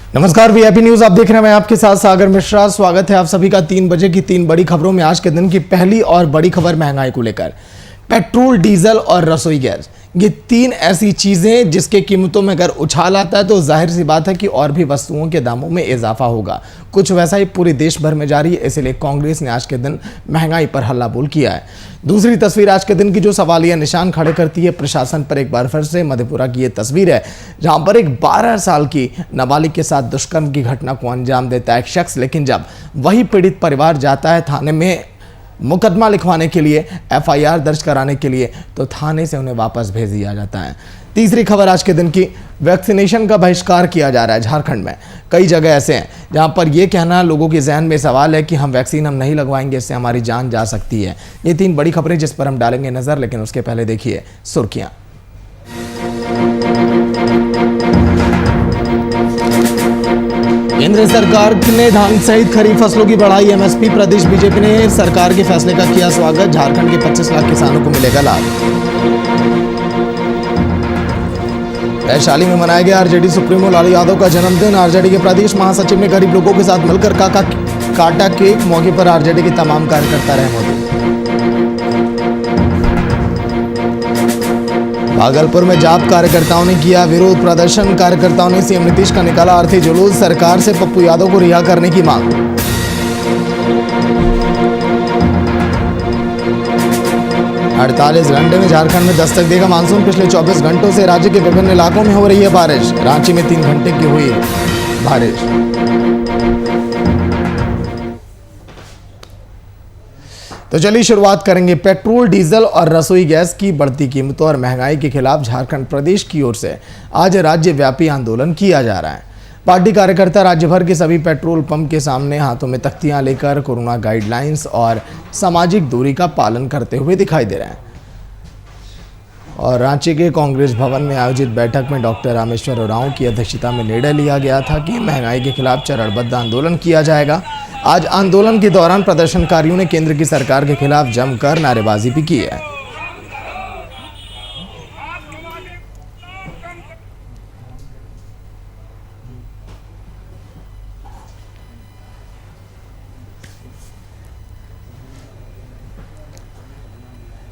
नमस्कार, VIP news आप देख रहे हैं। मैं आपके साथ सागर मिश्रा। स्वागत है आप सभी का 3 बजे की 3 बड़ी खबरों में। आज के दिन की पहली और बड़ी खबर महंगाई को लेकर। पेट्रोल, डीजल और रसोई गैस, ये 3 ऐसी चीजें जिसके कीमतों में अगर उछाल आता है तो जाहिर सी बात है कि और भी वस्तुओं के दामों में इजाफा होगा। कुछ वैसा ही पूरे देश भर में जारी है, इसलिए कांग्रेस ने आज के दिन महंगाई पर हल्ला बोल किया है। दूसरी तस्वीर आज के दिन की जो सवालिया निशान खड़े करती है प्रशासन पर, एक बार फिर से मधेपुरा की ये तस्वीर है, जहां पर एक 12 साल की नाबालिग के साथ दुष्कर्म की घटना को अंजाम देता है एक शख्स, लेकिन जब वही पीड़ित परिवार जाता है थाने में मुकदमा लिखवाने के लिए, एफआईआर दर्ज कराने के लिए, तो थाने से उन्हें वापस भेज दिया जाता है। तीसरी खबर आज के दिन की, वैक्सीनेशन का बहिष्कार किया जा रहा है झारखंड में। कई जगह ऐसे हैं जहां पर यह कहना लोगों के जहन में सवाल है कि हम वैक्सीन नहीं लगवाएंगे, इससे हमारी जान जा सकती है। ये 3 बड़ी खबरें जिस पर हम डालेंगे नजर, लेकिन उसके पहले देखिए सुर्खियां। केंद्र सरकार ने धान सहित खरीफ फसलों की बढ़ाई एमएसपी। प्रदेश बीजेपी ने सरकार के फैसले का किया स्वागत। झारखंड के 25 लाख किसानों को मिलेगा लाभ। वैशाली में मनाया गया आरजेडी सुप्रीमो लालू यादव का जन्मदिन। आरजेडी के प्रदेश महासचिव ने गरीब लोगों के साथ मिलकर काटा केक। मौके पर आरजेडी के तमाम कार्यकर्ता रहे मौजूद। भागलपुर में जाप कार्यकर्ताओं ने किया विरोध प्रदर्शन। कार्यकर्ताओं ने सीएम नीतीश का निकाला अर्थी जुलूस। सरकार से पप्पू यादव को रिहा करने की मांग। अड़तालीस घंटे में झारखंड में दस्तक देगा मानसून। पिछले 24 घंटों से राज्य के विभिन्न इलाकों में हो रही है बारिश। रांची में 3 घंटे की हुई बारिश। तो चलिए शुरुआत करेंगे पेट्रोल, डीजल और रसोई गैस की बढ़ती कीमतों और महंगाई के खिलाफ झारखंड प्रदेश की ओर से आज राज्यव्यापी आंदोलन किया जा रहा है। पार्टी कार्यकर्ता राज्य भर के सभी पेट्रोल पंप के सामने हाथों में तख्तियां लेकर कोरोना गाइडलाइंस और सामाजिक दूरी का पालन करते हुए दिखाई दे रहे हैं। और रांची के कांग्रेस भवन में आयोजित बैठक में डॉक्टर रामेश्वर उरांव की अध्यक्षता में निर्णय लिया गया था कि महंगाई के खिलाफ चरणबद्ध आंदोलन किया जाएगा। आज आंदोलन के दौरान प्रदर्शनकारियों ने केंद्र की सरकार के खिलाफ जमकर नारेबाजी भी की है।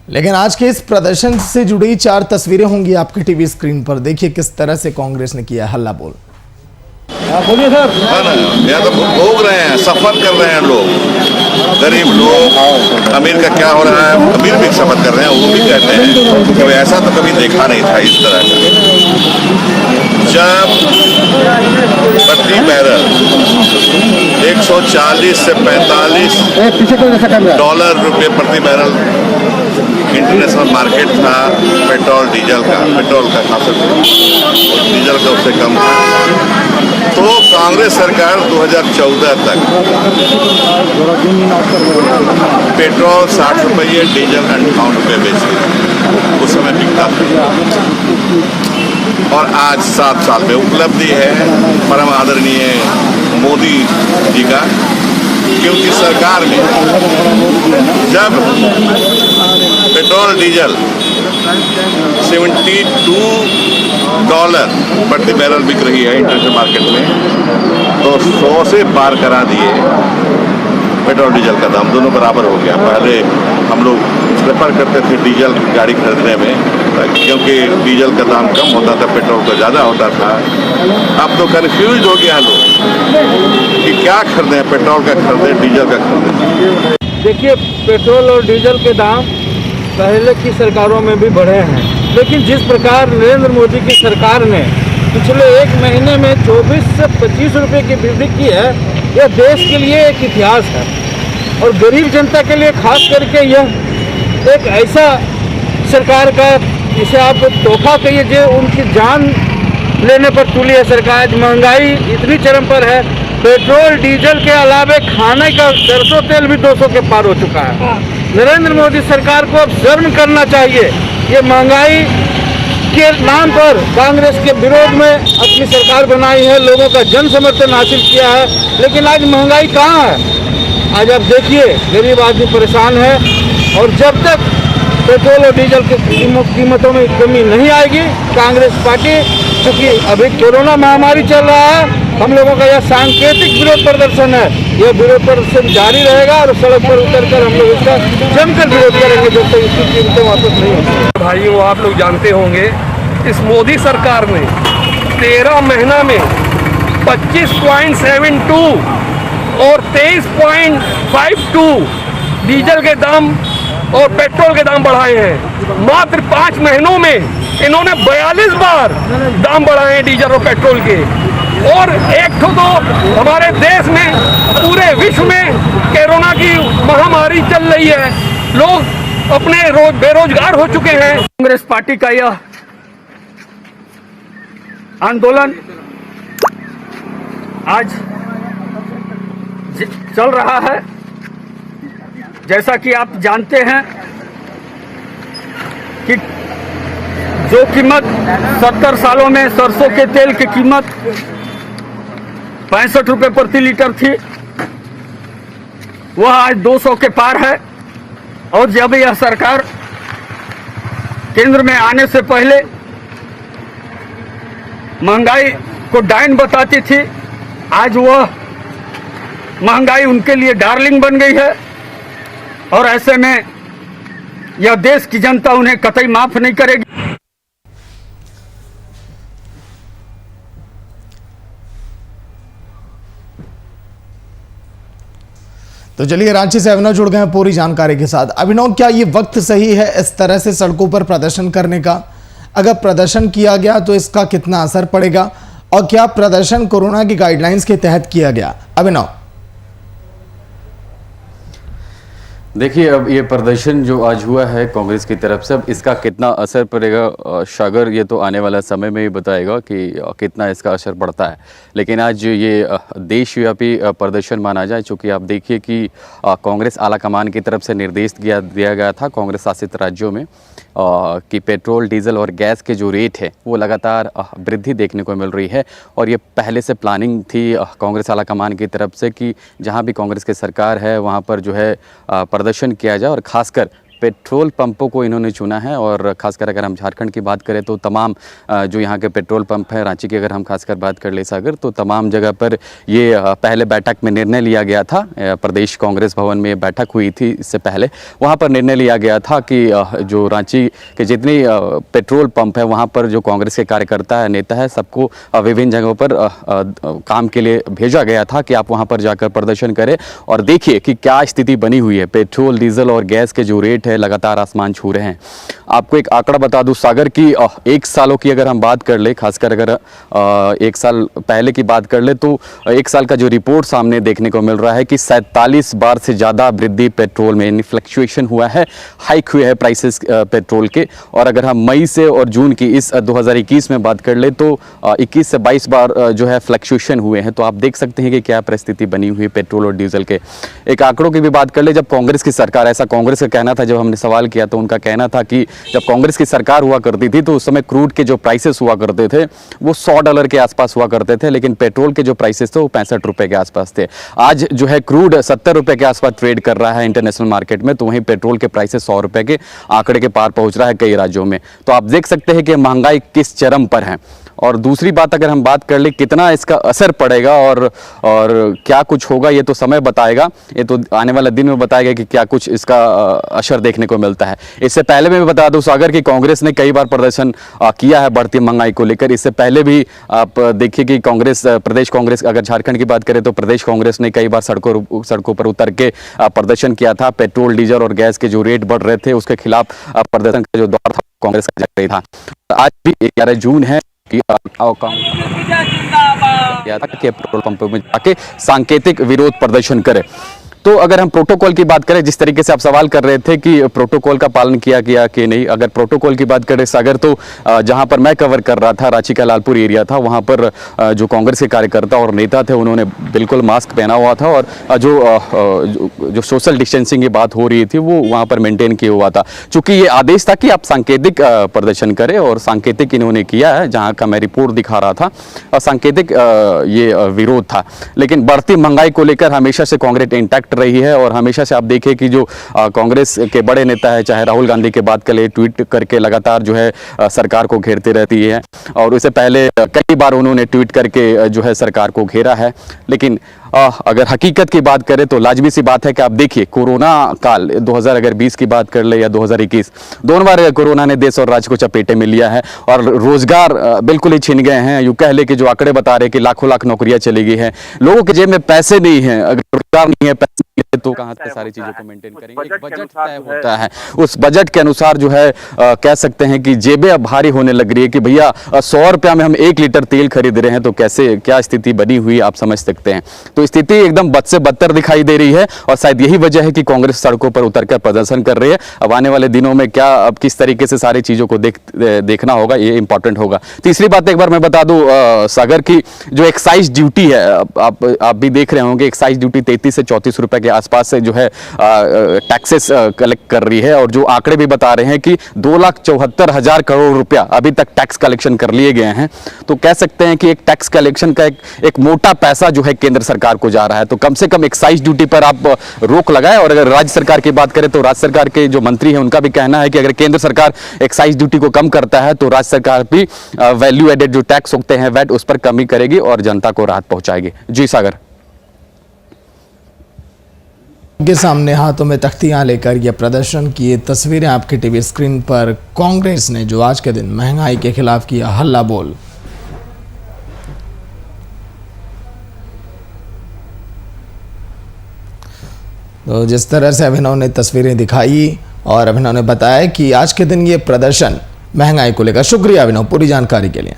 लेकिन आज के इस प्रदर्शन से जुड़ी 4 तस्वीरें होंगी आपकी टीवी स्क्रीन पर। देखिए किस तरह से कांग्रेस ने किया हल्ला बोल। बोलिए सर। यहाँ तो भोग रहे हैं, सफर कर रहे हैं लोग, गरीब लोग। अमीर का क्या हो रहा है, अमीर भी सफर कर रहे हैं। वो भी कहते हैं कि ऐसा तो कभी देखा नहीं था इस तरह का। जब प्रति बैरल 140 से 45 डॉलर रुपये प्रति बैरल इंटरनेशनल मार्केट था पेट्रोल डीजल का। पेट्रोल का खास डीजल का उससे कम था। तो कांग्रेस सरकार 2014 तक पेट्रोल 60 रुपये, डीजल 58 रुपये बेची। उस समय बिकता था। और आज 7 साल में उपलब्धि है परम आदरणीय मोदी जी का, क्योंकि सरकार ने जब पेट्रोल डीजल 72 डॉलर प्रति बैरल बिक रही है इंटरनेशनल मार्केट में, तो 100 से पार करा दिए पेट्रोल डीजल का दाम। दोनों बराबर हो गया। पहले हम लोग प्रेफर करते थे डीजल की गाड़ी खरीदने में, क्योंकि डीजल का दाम कम होता था, पेट्रोल का ज़्यादा होता था। अब तो कन्फ्यूज हो गया लोग कि क्या खरीदें, पेट्रोल का खरीदें, डीजल का खरीदें। देखिए, पेट्रोल और डीजल के दाम पहले की सरकारों में भी बढ़े हैं, लेकिन जिस प्रकार नरेंद्र मोदी की सरकार ने पिछले 1 महीने में 24 से 25 रुपये की वृद्धि की है, यह देश के लिए एक इतिहास है। और गरीब जनता के लिए खास करके यह एक ऐसा सरकार का, इसे आप धोखा कहिए, जो उनकी जान लेने पर तुली है सरकार। महंगाई इतनी चरम पर है, पेट्रोल डीजल के अलावे खाने का सरसों तेल भी 200 के पार हो चुका है। नरेंद्र मोदी सरकार को अब शर्म करना चाहिए। ये महंगाई के नाम पर कांग्रेस के विरोध में अपनी सरकार बनाई है, लोगों का जन समर्थन हासिल किया है, लेकिन आज महंगाई कहाँ है? आज आप देखिए, गरीब आदमी परेशान है। और जब तक पेट्रोल और डीजल की कीमतों में कमी नहीं आएगी, कांग्रेस पार्टी, चूँकि अभी कोरोना महामारी चल रहा है हम लोगों का यह सांकेतिक विरोध प्रदर्शन है। यह विरोध प्रदर्शन जारी रहेगा और सड़क पर उतरकर हम लोग इसका जमकर विरोध करेंगे जब तक इसकी कीमतें वापस नहीं होती। भाइयों, आप लोग जानते होंगे इस मोदी सरकार ने 13 महीना में 25.72 और 23.52 डीजल के दाम और पेट्रोल के दाम बढ़ाए हैं। मात्र 5 महीनों में इन्होंने 42 बार दाम बढ़ाए हैं डीजल और पेट्रोल के। और एक तो हमारे देश में, पूरे विश्व में कोरोना की महामारी चल रही है, लोग अपने बेरोजगार हो चुके हैं। कांग्रेस पार्टी का यह आंदोलन आज चल रहा है। जैसा कि आप जानते हैं कि जो कीमत 70 सालों में सरसों के तेल की कीमत 65 रुपये प्रति लीटर थी, वह आज 200 के पार है। और जब यह सरकार केंद्र में आने से पहले महंगाई को डायन बताती थी, आज वह महंगाई उनके लिए डार्लिंग बन गई है। और ऐसे में यह देश की जनता उन्हें कतई माफ नहीं करेगी। तो चलिए, रांची से अभिनव जुड़ गए हैं पूरी जानकारी के साथ। अभिनव, क्या ये वक्त सही है इस तरह से सड़कों पर प्रदर्शन करने का? अगर प्रदर्शन किया गया तो इसका कितना असर पड़ेगा, और क्या प्रदर्शन कोरोना की गाइडलाइंस के तहत किया गया? अभिनव, देखिए, अब ये प्रदर्शन जो आज हुआ है कांग्रेस की तरफ से, अब इसका कितना असर पड़ेगा सागर, ये तो आने वाला समय में ही बताएगा कि कितना इसका असर पड़ता है। लेकिन आज ये देशव्यापी प्रदर्शन माना जाए, चूँकि आप देखिए कि कांग्रेस आला कमान की तरफ से निर्देश दिया गया था कांग्रेस शासित राज्यों में कि पेट्रोल, डीजल और गैस के जो रेट है वो लगातार वृद्धि देखने को मिल रही है। और ये पहले से प्लानिंग थी कांग्रेस आला कमान की तरफ से कि जहाँ भी कांग्रेस की सरकार है वहाँ पर जो है प्रदर्शन किया जाए। और ख़ासकर पेट्रोल पंपों को इन्होंने चुना है। और ख़ासकर अगर हम झारखंड की बात करें तो तमाम जो यहाँ के पेट्रोल पंप हैं, रांची की अगर हम खासकर बात कर ले सागर, तो तमाम जगह पर ये पहले बैठक में निर्णय लिया गया था। प्रदेश कांग्रेस भवन में बैठक हुई थी इससे पहले, वहाँ पर निर्णय लिया गया था कि जो रांची के जितने पेट्रोल पंप है वहाँ पर जो कांग्रेस के कार्यकर्ता है, नेता है, सबको विभिन्न जगहों पर काम के लिए भेजा गया था कि आप वहाँ पर जाकर प्रदर्शन करें। और देखिए कि क्या स्थिति बनी हुई है। पेट्रोल, डीजल और गैस के जो रेट है लगातार आसमान छू रहे हैं। आपको एक आंकड़ा बता दूं सागर की, 1 सालों की अगर हम बात कर ले, खासकर अगर 1 साल पहले की बात कर ले, तो 1 साल का जो रिपोर्ट सामने देखने को मिल रहा है कि 47 बार से ज़्यादा वृद्धि पेट्रोल में फ्लक्चुएशन हुआ है, हाइक हुए हैं प्राइसेस पेट्रोल के। और अगर हम मई से और जून की इस 2021 में बात कर ले तो 21 से 22 बार जो है फ्लक्चुएशन हुए हैं। तो आप देख सकते हैं कि क्या परिस्थिति बनी हुई पेट्रोल और डीजल के। एक आंकड़ों की भी बात कर ले, जब कांग्रेस की सरकार, ऐसा कांग्रेस का कहना था, जब हमने सवाल किया तो उनका कहना था कि जब कांग्रेस की सरकार हुआ करती थी तो उस समय क्रूड के जो प्राइसेस हुआ करते थे वो $100 के आसपास हुआ करते थे, लेकिन पेट्रोल के जो प्राइसेस थे वो 65 रुपए के आसपास थे। आज जो है क्रूड 70 रुपए के आसपास ट्रेड कर रहा है इंटरनेशनल मार्केट में, तो वहीं पेट्रोल के प्राइसेस 100 रुपए के आंकड़े के पार पहुंच रहा है कई राज्यों में। तो आप देख सकते हैं कि महंगाई किस चरम पर है। और दूसरी बात अगर हम बात कर ले कितना इसका असर पड़ेगा और क्या कुछ होगा, ये तो समय बताएगा, ये तो आने वाले दिन में बताएगा कि क्या कुछ इसका असर देखने को मिलता है। इससे पहले मैं बता दूं सागर कि कांग्रेस ने कई बार प्रदर्शन किया है बढ़ती महंगाई को लेकर। इससे पहले भी आप देखिए कि कांग्रेस, प्रदेश कांग्रेस, अगर झारखंड की बात करें तो प्रदेश कांग्रेस ने कई बार सड़कों पर उतर के प्रदर्शन किया था। पेट्रोल, डीजल और गैस के जो रेट बढ़ रहे थे उसके खिलाफ प्रदर्शन का जो दौर था कांग्रेस का जारी था। आज भी 11 जून है कि पेट्रोल पंपों में जाके सांकेतिक विरोध प्रदर्शन करे। तो अगर हम प्रोटोकॉल की बात करें, जिस तरीके से आप सवाल कर रहे थे कि प्रोटोकॉल का पालन किया गया कि नहीं, अगर प्रोटोकॉल की बात करें सागर, तो जहां पर मैं कवर कर रहा था, रांची का लालपुर एरिया था, वहां पर जो कांग्रेस के कार्यकर्ता और नेता थे उन्होंने बिल्कुल मास्क पहना हुआ था और जो सोशल डिस्टेंसिंग की बात हो रही थी वो वहां पर मेंटेन किया हुआ था। चूंकि ये आदेश था कि आप सांकेतिक प्रदर्शन करें और सांकेतिक इन्होंने किया है, जहाँ का मैं रिपोर्ट दिखा रहा था, और सांकेतिक ये विरोध था। लेकिन बढ़ती महंगाई को लेकर हमेशा से कांग्रेस इंटैक्ट कर रही है। और हमेशा से आप देखें कि जो कांग्रेस के बड़े नेता है, चाहे राहुल गांधी की बात करें, ट्वीट करके लगातार जो है सरकार को घेरते रहती है। और उससे पहले कई बार उन्होंने ट्वीट करके जो है सरकार को घेरा है। लेकिन अगर हकीकत की बात करें तो लाजमी सी बात है कि आप देखिए कोरोना काल 2020 की बात कर ले या 2021, दोनों बार कोरोना ने देश और राज्य को चपेटे में लिया है और रोजगार बिल्कुल ही छिन गए हैं। यूँ कह ले कि जो आंकड़े बता रहे हैं कि लाखों लाख नौकरियां चली गई हैं, लोगों के जेब में पैसे नहीं हैं। अगर रोजगार नहीं है, पैसे नहीं है, तो कहाँ से सारी चीज़ों को मेंटेन करेंगे। एक बजट तय होता है, उस बजट के अनुसार जो है कह सकते हैं कि जेबें अब भारी होने लग रही है कि भैया 100 रुपया में हम 1 लीटर तेल खरीद रहे हैं, तो कैसे क्या स्थिति बनी हुई आप समझ सकते हैं। तो स्थिति एकदम बद से बदतर दिखाई दे रही है और शायद यही वजह है कि कांग्रेस सड़कों पर उतरकर प्रदर्शन कर रही है। अब आने वाले दिनों में क्या अब किस तरीके से सारी चीज़ों को देखना होगा, ये इंपॉर्टेंट होगा। तीसरी बात एक बार मैं बता दूं, सागर की जो एक्साइज ड्यूटी है, आप भी देख रहे होंगे, एक्साइज ड्यूटी 33 से 34 रुपए के आसपास से जो है टैक्सेस कलेक्ट कर रही है। और जो आंकड़े भी बता रहे हैं कि 2,74,000 करोड़ रुपया अभी तक टैक्स कलेक्शन कर लिए गए हैं। तो कह सकते हैं कि एक टैक्स कलेक्शन का एक मोटा पैसा जो है केंद्र सरकार को जा रहा है। तो कम से कम एक्साइज ड्यूटी पर आप रोक लगाएं। और अगर राज्य सरकार की बात करें तो राज्य सरकार के जो मंत्री हैं उनका भी कहना है कि अगर केंद्र सरकार एक्साइज ड्यूटी को कम करता है तो राज्य सरकार भी वैल्यू एडेड जो टैक्स होते हैं वैट, उस पर कमी करेगी और जनता को राहत पहुंचाएगी। जी सागर। के सामने हाथों में तख्तियां लेकर यह प्रदर्शन किए तस्वीरें आपके टीवी स्क्रीन पर। कांग्रेस ने जो आज के दिन महंगाई के खिलाफ किया हल्ला बोल। तो जिस तरह से अभिनव ने तस्वीरें दिखाई और अभिनव ने बताया कि आज के दिन ये प्रदर्शन महंगाई को लेकर। शुक्रिया अभिनव पूरी जानकारी के लिए।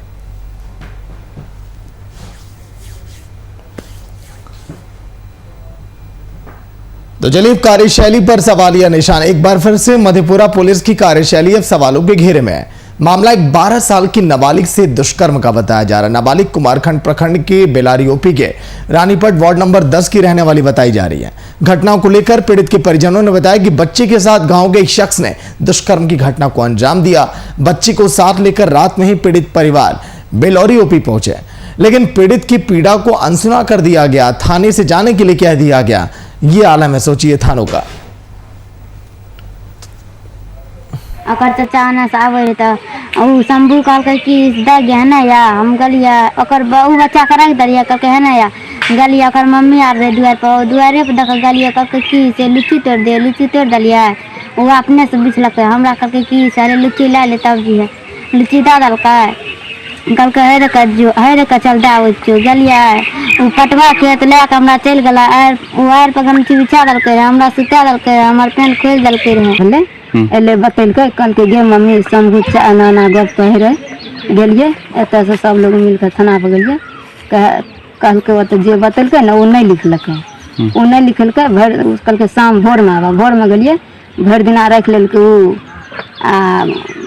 तो चलिए कार्यशैली पर सवालिया निशान। एक बार फिर से मधेपुरा पुलिस की कार्यशैली अब सवालों के घेरे में है। मामला एक 12 साल की नाबालिग से दुष्कर्म का बताया जा रहा है। नाबालिग कुमारखंड प्रखंड के बेलारी ओपी के रानीपट वार्ड नंबर 10 की रहने वाली बताई जा रही है। घटनाओं को लेकर पीड़ित के परिजनों ने बताया कि बच्चे के साथ गांव के एक शख्स ने दुष्कर्म की घटना को अंजाम दिया। बच्ची को साथ लेकर रात में ही पीड़ित परिवार बेलारी ओपी पहुंचे, लेकिन पीड़ित की पीड़ा को अनसुना कर दिया गया। थाने से जाने के लिए कह दिया गया। ये आलम है, सोचिए थानों का। अकर चाचा आने से आवे रहे तो उ शंभू कहलकै कि दे गए है ना या हम गलिया अकर उ बच्चा के रख दलिया कहलकै है ना या गलिया अकर मम्मी आर रहे दुआरे पर देख गलिया कहलकै कि से लीची तोड़ दे, लीची तोड़ दलिया। वो अपने से बिछलकै, हमरा कहलकै कि सारे लीची ला ले तब जी है लीची दे दलकै। कहलकै है रे का चल दे आबै छियौ गलिया। उ पटवा खेत लै के हमरा चलि गेला। आर पर गमछी बिछा दलकै, हमरा सुता दलकै, हमर पेन खोल दलकै रहे। एले बतेलकै, कहलकै गे मम्मी शंभू एना गप कहै रहे। गेलिए एतऽ से सब लोग मिलकर थाना पर गेलिए। कहलकै ओतऽ जे बतेलकै ने वो नहीं लिखलकै, वो नहीं लिखलकै। कहलकै शाम भोरमे आबऽ। भोरमे गेलिए, भरि दिना राखि लेलकै उ। आ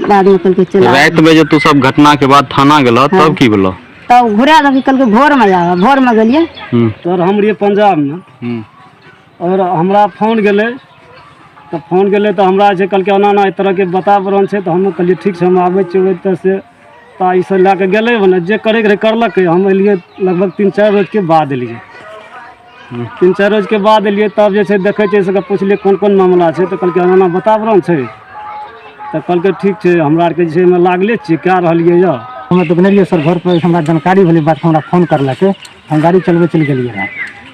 बाद में कहलकै चल। रात में जब तू सब घटना के बाद थाना गेलो तब की भेलो? तब घुरा दलकै, कहलकै भोरमे आबऽ। भोरमे गेलिए। सर हम रहिए पंजाब में और हमरा फोन गेले तो फोन गेले तो हमरा जे कहलकै एना एना एहि तरह के वातावरण छै। तो हम कहलिए ठीक छै हम आबै छियै ओतऽ से। तऽ ई सब लए के गेलै भने जे करैके रहै करलकै। हम एलिए लगभग 3-4 रोज के बाद एलिए। 3-4 रोज के बाद एलिए तब जे छै देखै छै सबके पुछलिए कोन कोन मामला छै। तो कहलकै एना एना वातावरण छै। तो कहलकै ठीक छै हमरा आरके जे छै एहिमे लागले छियै कए रहलियै यऽ। हमें तो गेलिए सर घर पर, हमरा जानकारी भेलै बात, हमरा फोन करलकै। हम गाड़ी चलबे चल गेलिए रहा।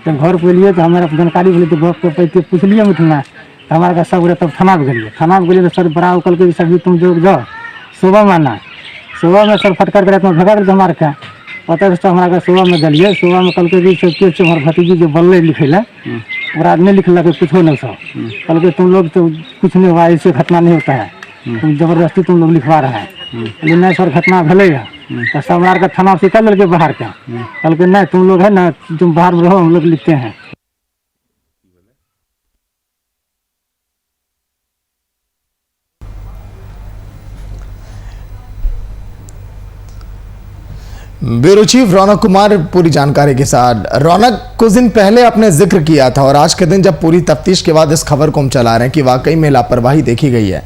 जब घर पर एलिए तो हमारा जानकारी भेलै तो घर पर पुछलिए मिठुना। हमारा का सब तब थाना पर गेलिए। थाना पर गेलिए तो सर बड़ा कहलकै सर तुम जो जाओ सुबह में आना। सुबह में सर फटकार के रात में भगा देते हमारे का पता है। हमारा का सुबह में गेलिए। सुबह में कहलकै कि केस छै हमारे भतीजी जो बोलले लिखे ला और आदमी लिखल कुछ हो नहीं। सब कहलकै तुम लोग तो कुछ नहीं हुआ, ऐसे घटना नहीं होता है, तुम जबरदस्ती तुम लोग लिखवा रहा है। लेकिन नहीं सर घटना भले है। तो सब हमारे का थाना से निकाल लेके बाहर का। कहलकै नहीं तुम लोग है ना तुम बाहर में रहो, हम लोग लिखते हैं। ब्यूरो चीफ रौनक कुमार पूरी जानकारी के साथ। रौनक, कुछ दिन पहले आपने जिक्र किया था और आज के दिन जब पूरी तफ्तीश के बाद इस खबर को हम चला रहे हैं कि वाकई में लापरवाही देखी गई है,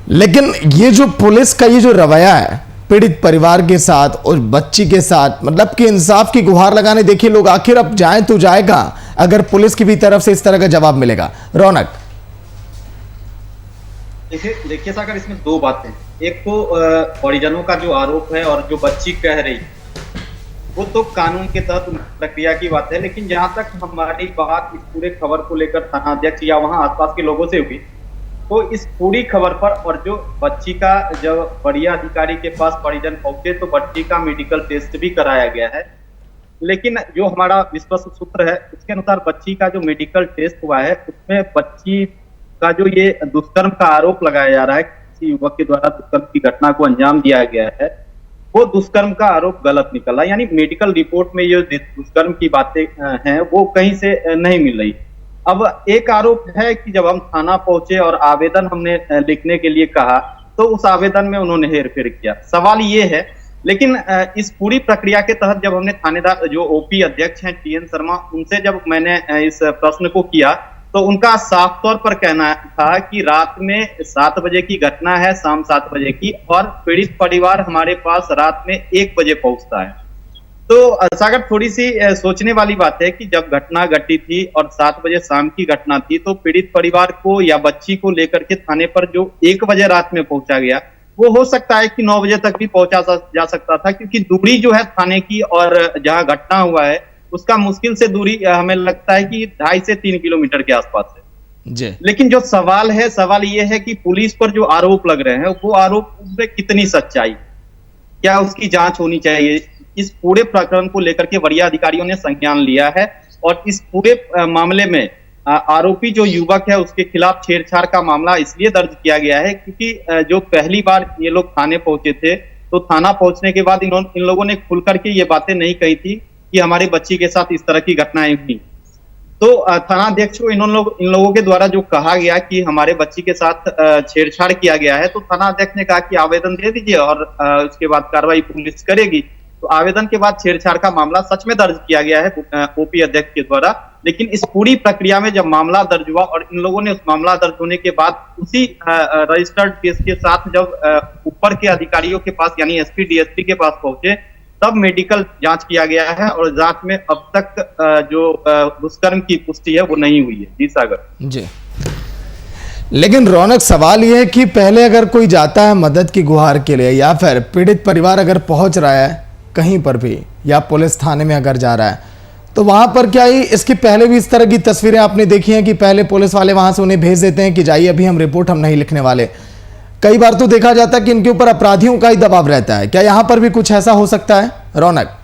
लेकिन ये जो पुलिस का ये जो रवैया है पीड़ित परिवार के साथ और बच्ची के साथ, मतलब कि इंसाफ की गुहार लगाने, देखिए लोग आखिर अब जाए तो जाएगा, अगर पुलिस की भी तरफ से इस तरह का जवाब मिलेगा। रौनक, देखिए सागर, इसमें दो बातें। एक तो परिजनों का जो आरोप है और जो बच्ची कह रही वो तो कानून के तहत प्रक्रिया की बात है, लेकिन जहां तक हमारी बात इस पूरे खबर को लेकर थानाध्यक्ष या वहां आसपास के लोगों से हुई, तो इस पूरी खबर पर और जो बच्ची का जब वरीय अधिकारी के पास परिजन पहुंचे तो बच्ची का मेडिकल टेस्ट भी कराया गया है, लेकिन जो हमारा विश्वस्त सूत्र है उसके अनुसार बच्ची का जो मेडिकल टेस्ट हुआ है उसमें बच्ची का जो ये दुष्कर्म का आरोप लगाया जा रहा है, किसी युवक के द्वारा दुष्कर्म की घटना को अंजाम दिया गया है, वो दुष्कर्म का आरोप गलत निकला। यानी मेडिकल रिपोर्ट में ये दुष्कर्म की बातें हैं वो कहीं से नहीं मिल रही। अब एक आरोप है कि जब हम थाना पहुंचे और आवेदन हमने लिखने के लिए कहा तो उस आवेदन में उन्होंने हेरफेर किया। सवाल ये है, लेकिन इस पूरी प्रक्रिया के तहत जब हमने थानेदार जो ओपी अध्यक्ष हैं टीएन शर्मा, उनसे जब मैंने इस प्रश्न को किया तो उनका साफ तौर पर कहना था कि रात में 7 बजे की घटना है, शाम 7 बजे की, और पीड़ित परिवार हमारे पास रात में 1 बजे पहुंचता है। तो सागर, थोड़ी सी सोचने वाली बात है कि जब घटना घटी थी और 7 बजे शाम की घटना थी तो पीड़ित परिवार को या बच्ची को लेकर के थाने पर जो 1 बजे रात में पहुंचा गया वो हो सकता है कि 9 बजे तक भी पहुंचा जा सकता था, क्योंकि दूरी जो है थाने की और जहां घटना हुआ है उसका मुश्किल से दूरी हमें लगता है कि 2.5 से 3 किलोमीटर के आसपास है जी। लेकिन जो सवाल ये है कि पुलिस पर जो आरोप लग रहे हैं वो आरोप में कितनी सच्चाई, क्या उसकी जांच होनी चाहिए। इस पूरे प्रकरण को लेकर के वरीय अधिकारियों ने संज्ञान लिया है और इस पूरे मामले में आरोपी जो युवक है उसके खिलाफ छेड़छाड़ का मामला इसलिए दर्ज किया गया है क्योंकि जो पहली बार ये लोग थाने पहुंचे थे तो थाना पहुंचने के बाद इन लोगों ने खुल करके ये बातें नहीं कही थी कि हमारी बच्ची के साथ इस तरह की घटनाएं हुई। तो थानाध्यक्ष को इन लोगों के द्वारा जो कहा गया कि हमारे बच्ची के साथ छेड़छाड़ किया गया है, तो थानाध्यक्ष ने कहा कि आवेदन दे दीजिए और उसके बाद कार्रवाई पुलिस करेगी। तो आवेदन के बाद छेड़छाड़ का मामला सच में दर्ज किया गया है ओपी अध्यक्ष के द्वारा, लेकिन इस पूरी प्रक्रिया में जब मामला दर्ज हुआ और इन लोगों ने उस मामला दर्ज होने के बाद उसी रजिस्टर्ड केस के साथ जब ऊपर के अधिकारियों के पास यानी एसपी डीएसपी के पास पहुंचे तब मेडिकल जांच किया गया है और जांच में अब तक जो दुष्कर्म की पुष्टि है वो नहीं हुई है। जी सागर जी। लेकिन रौनक, सवाल यह है कि पहले अगर कोई जाता है मदद की गुहार के लिए या फिर पीड़ित परिवार अगर पहुंच रहा है कहीं पर भी या पुलिस थाने में अगर जा रहा है तो वहां पर क्या ही इसके पहले भी इस तरह की तस्वीरें आपने देखी हैं कि पहले पुलिस वाले वहां से उन्हें भेज देते हैं कि जाइए अभी हम रिपोर्ट हम नहीं लिखने वाले। कई बार तो देखा जाता है कि इनके ऊपर अपराधियों का ही दबाव रहता है, क्या यहाँ पर भी कुछ ऐसा हो सकता है? रौनक,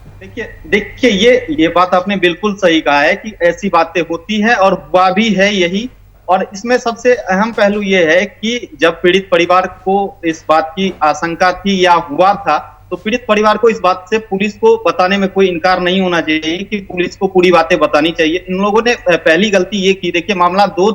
देखिए ये बात आपने बिल्कुल सही कहा है कि ऐसी बातें होती है और हुआ भी है यही। और इसमें सबसे अहम पहलू ये है कि जब पीड़ित परिवार को इस बात की आशंका थी या हुआ था तो पीड़ित परिवार को इस बात से पुलिस को बताने में कोई इनकार नहीं होना चाहिए कि पुलिस को पूरी बातें बतानी चाहिए। इन लोगों ने पहली गलती ये की, देखिए मामला 2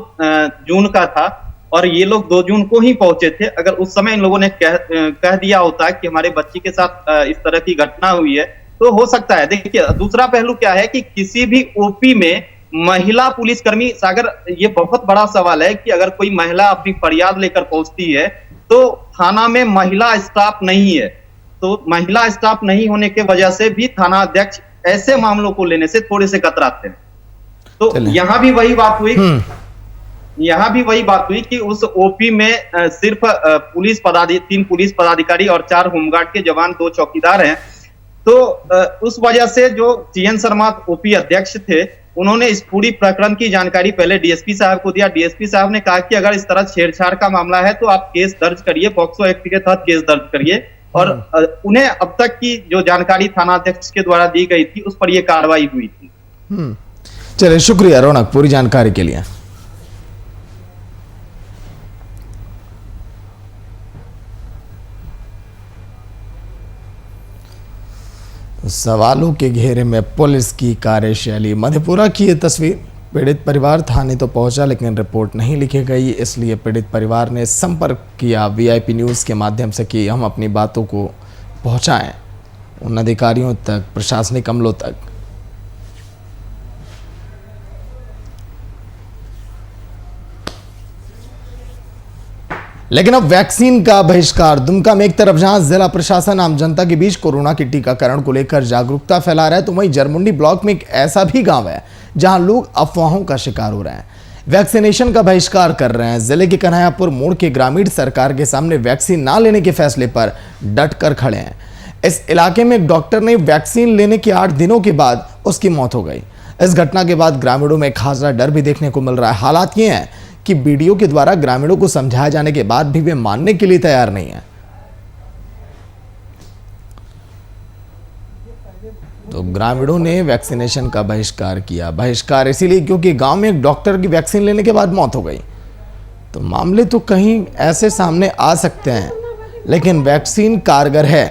जून का था और ये लोग 2 जून को ही पहुंचे थे। अगर उस समय इन लोगों ने कह दिया होता कि हमारे बच्ची के साथ इस तरह की घटना हुई है तो हो सकता है। देखिए दूसरा पहलू क्या है कि किसी भी ओपी में महिला पुलिसकर्मी, सागर ये बहुत बड़ा सवाल है कि अगर कोई महिला अपनी फरियाद लेकर पहुंचती है तो थाना में महिला स्टाफ नहीं है, तो महिला स्टाफ नहीं होने के वजह से भी थाना अध्यक्ष ऐसे मामलों को लेने से थोड़े से कतराते हैं। तो यहाँ भी वही बात हुई कि उस ओपी में सिर्फ 3 पुलिस पदाधिकारी और 4 होमगार्ड के जवान, 2 चौकीदार हैं। तो उस वजह से जो टीएन शर्मा ओपी अध्यक्ष थे उन्होंने इस पूरी प्रकरण की जानकारी पहले डीएसपी साहब को दिया। डीएसपी साहब ने कहा कि अगर इस तरह छेड़छाड़ का मामला है तो आप केस दर्ज करिए, पॉक्सो एक्ट के तहत केस दर्ज करिए। और उन्हें अब तक की जो जानकारी थाना अध्यक्ष के द्वारा दी गई थी उस पर यह कार्रवाई हुई थी। चलिए, शुक्रिया रौनक पूरी जानकारी के लिए। सवालों के घेरे में पुलिस की कार्यशैली। मधेपुरा की ये तस्वीर, पीड़ित परिवार थाने तो पहुंचा लेकिन रिपोर्ट नहीं लिखी गई, इसलिए पीड़ित परिवार ने संपर्क किया वीआईपी न्यूज़ के माध्यम से कि हम अपनी बातों को पहुंचाएं उन अधिकारियों तक, प्रशासनिक अमलों तक। लेकिन अब वैक्सीन का बहिष्कार। दुमका में एक तरफ जहां जिला प्रशासन आम जनता के बीच कोरोना के टीकाकरण को लेकर जागरूकता फैला रहा है, तो वहीं जरमुंडी ब्लॉक में एक ऐसा भी गांव है जहां लोग अफवाहों का शिकार हो रहे हैं, वैक्सीनेशन का बहिष्कार कर रहे हैं। जिले के कन्हैयापुर मोड़ के ग्रामीण सरकार के सामने वैक्सीन ना लेने के फैसले पर डट कर खड़े हैं। इस इलाके में एक डॉक्टर ने वैक्सीन लेने के 8 दिनों के बाद उसकी मौत हो गई। इस घटना के बाद ग्रामीणों में खासा डर भी देखने को मिल रहा है। हालात ये हैं कि वीडियो के द्वारा ग्रामीणों को समझाया जाने के बाद भी वे मानने के लिए तैयार नहीं है। तो ग्रामीणों ने वैक्सीनेशन का बहिष्कार किया। बहिष्कार इसीलिए क्योंकि गांव में एक डॉक्टर की वैक्सीन लेने के बाद मौत हो गई। तो मामले तो कहीं ऐसे सामने आ सकते हैं, लेकिन वैक्सीन कारगर है।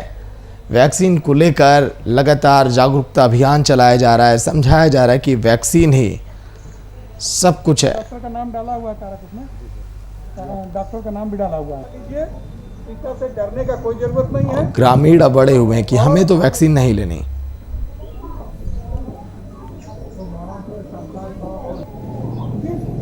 वैक्सीन को लेकर लगातार जागरूकता अभियान चलाया जा रहा है, समझाया जा रहा है कि वैक्सीन ही सब कुछ है। डॉक्टर का नाम डाला हुआ है तारक उसमें, डॉक्टर का नाम भी डाला हुआ है। टीका से डरने का कोई जरूरत नहीं है। ग्रामीण अब अड़े हुए हैं कि हमें तो वैक्सीन नहीं लेनी।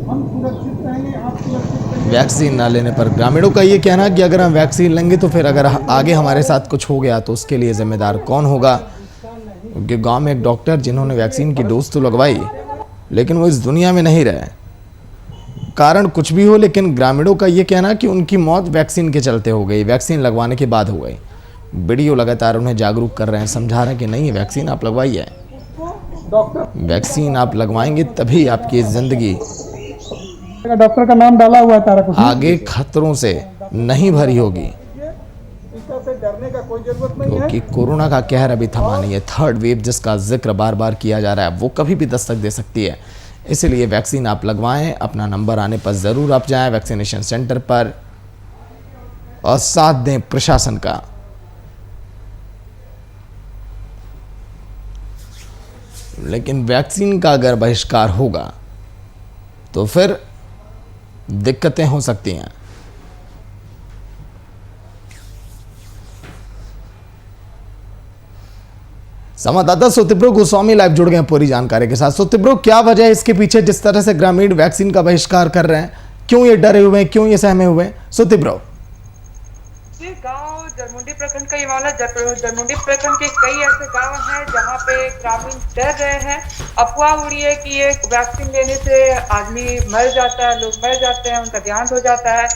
हम सुरक्षित रहेंगे, आप सुरक्षित रहेंगे। वैक्सीन ना लेने पर ग्रामीणों का ये कहना कि अगर हम वैक्सीन लेंगे तो फिर अगर आगे हमारे साथ कुछ हो गया तो उसके लिए जिम्मेदार कौन होगा। क्योंकि गांव में एक डॉक्टर जिन्होंने वैक्सीन की डोज तो लगवाई, लेकिन वो इस दुनिया में नहीं रहे। कारण कुछ भी हो, लेकिन ग्रामीणों का ये कहना कि उनकी मौत वैक्सीन के चलते हो गई, वैक्सीन लगवाने के बाद हो गई। वीडियो लगातार उन्हें जागरूक कर रहे हैं, समझा रहे हैं कि नहीं, वैक्सीन आप लगवाइए, वैक्सीन आप लगवाएंगे तभी आपकी जिंदगी डॉक्टर का नाम डाला हुआ है तारक उसमें। आगे खतरों से नहीं भरी होगी, टीका से डरने का कोई जरूरत नहीं है। क्योंकि कोरोना का कहर अभी थमा नहीं है। थर्ड वेव जिसका जिक्र बार बार किया जा रहा है, वो कभी भी दस्तक दे सकती है। इसलिए वैक्सीन आप लगवाएं। अपना नंबर आने पर ज़रूर आप जाएं वैक्सीनेशन सेंटर पर और साथ दें प्रशासन का। लेकिन वैक्सीन का अगर बहिष्कार होगा तो फिर दिक्कतें हो सकती हैं। संवाददाता सुतिब्रो गोस्वामी लाइव जुड़ गए हैं पूरी जानकारी के साथ। सुतिब्रो, क्या वजह है इसके पीछे जिस तरह से ग्रामीण वैक्सीन का बहिष्कार कर रहे हैं? क्यों ये डरे हुए हैं, क्यों ये सहमे हुए हैं? सुतिब्रो जी, गांव जरमुंडी प्रखंड का ये मामला। जरमुंडी प्रखंड के कई ऐसे गांव हैं जहां पे ग्रामीण डर रहे हैं। अफवाह उड़ी है कि ये वैक्सीन लेने से आदमी मर जाता है, लोग मर जाते हैं, उनका देहांत हो जाता है।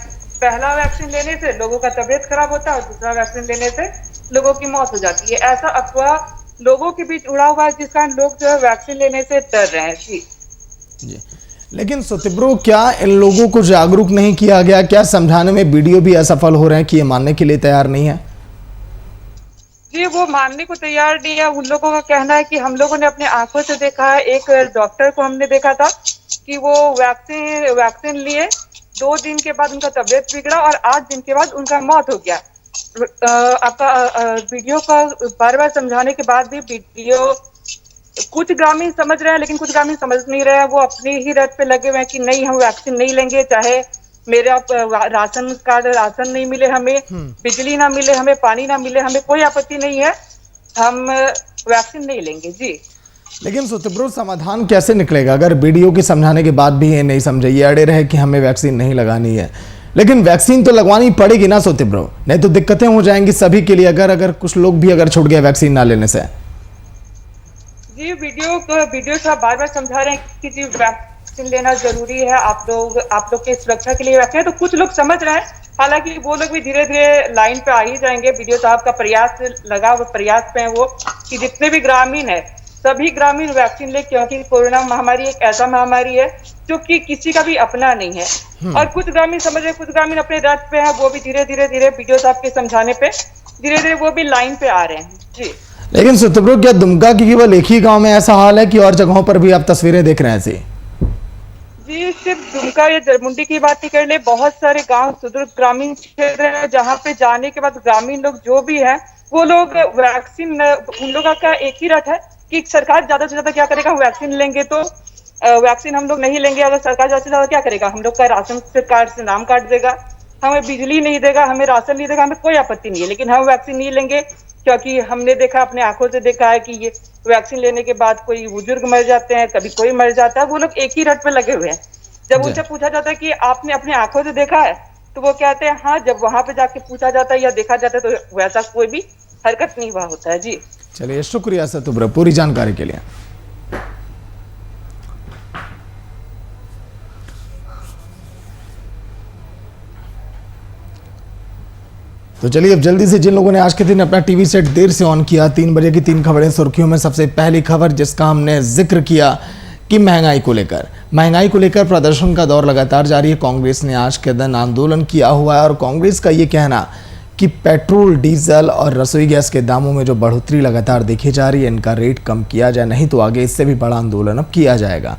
पहला वैक्सीन लेने से लोगों का तबीयत खराब होता है और दूसरा वैक्सीन लेने से लोगों की मौत हो जाती है। ऐसा अफवाह लोगों के बीच उड़ा हुआ है, जिस कारण लोग जो है वैक्सीन लेने से डर रहे हैं। जी, लेकिन सुतिब्रो, क्या इन लोगों को जागरूक नहीं किया गया? क्या समझाने में वीडियो भी असफल हो रहे हैं कि ये मानने के लिए तैयार नहीं है? जी, वो मानने को तैयार नहीं है। उन लोगों का कहना है कि हम लोगों ने अपने आंखों से देखा है। एक डॉक्टर को हमने देखा था कि वो वैक्सीन लिए, 2 दिन के बाद उनका तबीयत बिगड़ा और 8 दिन के बाद उनका मौत हो गया। आपका वीडियो का बार बार समझाने के बाद भी वीडियो कुछ ग्रामीण समझ रहे हैं, लेकिन कुछ ग्रामीण समझ नहीं रहे हैं। वो अपनी ही रट पे लगे हुए हैं कि नहीं, हम वैक्सीन नहीं लेंगे, चाहे मेरा राशन कार्ड राशन नहीं मिले, हमें बिजली ना मिले, हमें पानी ना मिले, हमें कोई आपत्ति नहीं है, हम वैक्सीन नहीं लेंगे। जी, लेकिन सुतिब्रो, समाधान कैसे निकलेगा अगर वीडियो के समझाने के बाद भी ये नहीं समझे, ये अड़े रहे कि हमें वैक्सीन नहीं लगानी है? लेकिन वैक्सीन तो लगवानी पड़ेगी ना सुतिब्रो, नहीं तो दिक्कतें हो जाएंगी सभी के लिए अगर कुछ लोग भी अगर छूट गए वैक्सीन ना लेने से। जी, वीडियो से बार बार समझा रहे हैं कि जी वैक्सीन लेना जरूरी है, आप लोग की सुरक्षा के लिए वैक्सीन है। तो कुछ लोग समझ रहे हैं, हालांकि वो लोग भी धीरे धीरे लाइन पे आ ही जाएंगे। वीडियो साहब का प्रयास पे है वो कि जितने भी ग्रामीण है सभी ग्रामीण वैक्सीन ले, क्योंकि कोरोना महामारी एक ऐसा महामारी है जो कि किसी का भी अपना नहीं है। और कुछ ग्रामीण समझ रहे, कुछ ग्रामीण अपने रथ पे है, वो भी धीरे धीरे वीडियो साहब के समझाने पे धीरे धीरे वो भी लाइन पे आ रहे हैं। जी, लेकिन सुतिब्रो, क्या दुमका की केवल एक ही गांव में ऐसा हाल है कि और जगहों पर भी आप तस्वीरें देख रहे हैं ऐसी? जी, सिर्फ दुमका या जरमुंडी की बात नहीं कर ले, बहुत सारे गांव सुदूर ग्रामीण क्षेत्र है जहां पे जाने के बाद ग्रामीण लोग जो भी है वो लोग वैक्सीन, उन लोगों का एक ही रट है कि सरकार ज्यादा से ज्यादा क्या करेगा, हम वैक्सीन लेंगे तो वैक्सीन हम लोग नहीं लेंगे, अगर सरकार ज्यादा से ज्यादा क्या करेगा, हम लोग का राशन कार्ड से नाम काट देगा, हमें बिजली नहीं देगा, हमें राशन नहीं देगा, हमें कोई आपत्ति नहीं है, लेकिन हम वैक्सीन नहीं लेंगे क्योंकि हमने देखा, अपने आंखों से देखा है कि ये वैक्सीन लेने के बाद कोई बुजुर्ग मर जाते हैं, कभी कोई मर जाता है। वो लोग एक ही रट पे लगे हुए हैं। जब उनसे पूछा जाता है कि आपने अपनी आंखों से देखा है, तो वो कहते हैं हाँ, जब वहां पे जाके पूछा जाता है या देखा जाता है तो वैसा कोई भी हरकत नहीं हुआ होता है जी। चलिए, शुक्रिया सतुब्र पूरी जानकारी के लिए। तो चलिए, अब जल्दी से जिन लोगों ने आज के दिन अपना टीवी सेट देर से ऑन किया, 3 बजे की 3 खबरें सुर्खियों में। सबसे पहली खबर जिसका हमने जिक्र किया कि महंगाई को लेकर प्रदर्शन का दौर लगातार जारी है। कांग्रेस ने आज के दिन आंदोलन किया हुआ है और कांग्रेस का ये कहना कि पेट्रोल, डीजल और रसोई गैस के दामों में जो बढ़ोतरी लगातार देखी जा रही है, इनका रेट कम किया जाए, नहीं तो आगे इससे भी बड़ा आंदोलन अब किया जाएगा।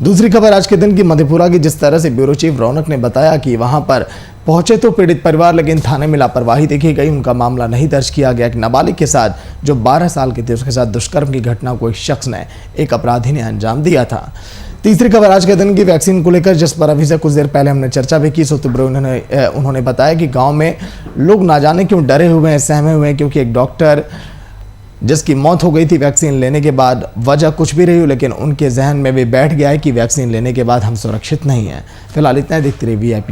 दूसरी खबर आज के दिन की मधेपुरा की, जिस तरह से ब्यूरो चीफ रौनक ने बताया कि वहां पर पहुंचे तो पीड़ित परिवार, लेकिन थाने में लापरवाही देखी गई, उनका मामला नहीं दर्ज किया गया। एक नाबालिग के साथ जो 12 साल की थी, उसके साथ दुष्कर्म की घटना को एक शख्स ने, एक अपराधी ने अंजाम दिया था। तीसरी खबर आज के दिन की वैक्सीन को लेकर, जिस पर अभी से कुछ देर पहले हमने चर्चा भी की। सतुब्र उन्होंने बताया कि गांव में लोग ना जाने क्यों डरे हुए हैं, सहमे हुए हैं, क्योंकि एक डॉक्टर जिसकी मौत हो गई थी वैक्सीन लेने के बाद, वजह कुछ भी रही हो, लेकिन उनके जहन में भी बैठ गया है कि वैक्सीन लेने के बाद हम सुरक्षित नहीं हैं। फिलहाल इतना ही। देखते रहिए VIP